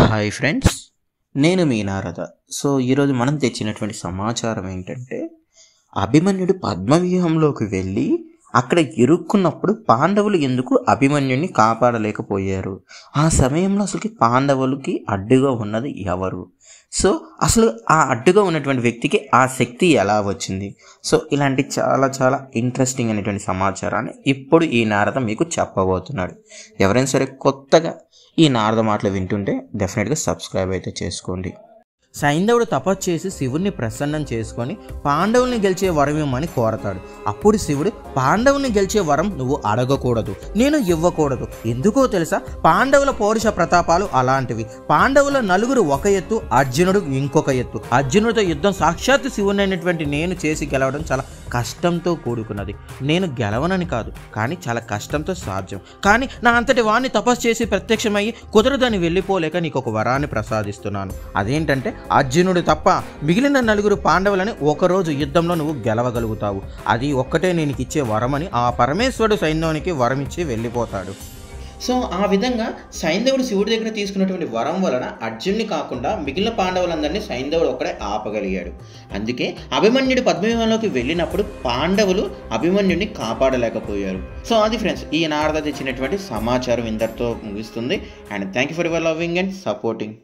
Hi friends, నేను మీ Narada. So ఈరోజు మనం తెచ్చినటువంటి సమాచారం ఏంటంటే, అభిమన్యుడు పద్మవ్యూహంలోకి వెళ్ళి అక్కడ ఇరుక్కున్నప్పుడు పాండవులు ఎందుకు అభిమన్యుడిని కాపాడలేకపోయారు? ఆ సమయంలో అసలుకి పాండవులకి అడ్డుగా ఉన్నది ఎవరు? సో అసలు ఆ అడ్డుగా ఉన్నటువంటి వ్యక్తికి ఆ శక్తి ఎలా వచ్చింది? సో ఇలాంటి చాలా చాలా ఇంట్రెస్టింగ్ అనేటువంటి సమాచారాన్ని ఇప్పుడు ఈ నారద మీకు చెప్పబోతున్నాడు. ఎవరైనా సరే కొత్తగా ఈ నారద మాటలు వింటుంటే డెఫినెట్గా సబ్స్క్రైబ్ అయితే చేసుకోండి. సైంధవుడు తపస్సు చేసి శివుణ్ణి ప్రసన్నం చేసుకొని పాండవుల్ని గెలిచే వరం ఇవ్వమని కోరతాడు. అప్పుడు శివుడు, పాండవుల్ని గెలిచే వరం నువ్వు అడగకూడదు, నేను ఇవ్వకూడదు. ఎందుకో తెలుసా? పాండవుల పౌరుష ప్రతాపాలు అలాంటివి. పాండవుల నలుగురు ఒక ఎత్తు, అర్జునుడు ఇంకొక ఎత్తు. అర్జునుడితో యుద్ధం సాక్షాత్తు శివుని అయినటువంటి నేను చేసి గెలవడం చాలా కష్టంతో కూడుకున్నది. నేను గెలవనని కాదు, కానీ చాలా కష్టంతో సాధ్యం. కానీ నా అంతటి వాణ్ణి తపస్సు చేసి ప్రత్యక్షమయ్యి కుదరదని వెళ్ళిపోలేక నీకు ఒక వరాన్ని ప్రసాదిస్తున్నాను. అదేంటంటే, అర్జునుడు తప్ప మిగిలిన నలుగురు పాండవులని ఒకరోజు యుద్ధంలో నువ్వు గెలవగలుగుతావు. అది ఒక్కటే నేను ఇచ్చే వరమని ఆ పరమేశ్వరుడు సైంధవునికి వరం ఇచ్చి వెళ్ళిపోతాడు. సో ఆ విధంగా సైంధవుడు శివుడి దగ్గర తీసుకున్నటువంటి వరం వలన అర్జున్ని కాకుండా మిగిలిన పాండవులందరినీ సైంధవుడు ఒక్కడే ఆపగలిగాడు. అందుకే అభిమన్యుడు పద్మవ్యూహంలోకి వెళ్ళినప్పుడు పాండవులు అభిమన్యుడిని కాపాడలేకపోయారు. సో అది ఫ్రెండ్స్, ఈ నారద తెచ్చినటువంటి సమాచారం ఇందరితో ముగిస్తుంది. And thank you for your loving and supporting.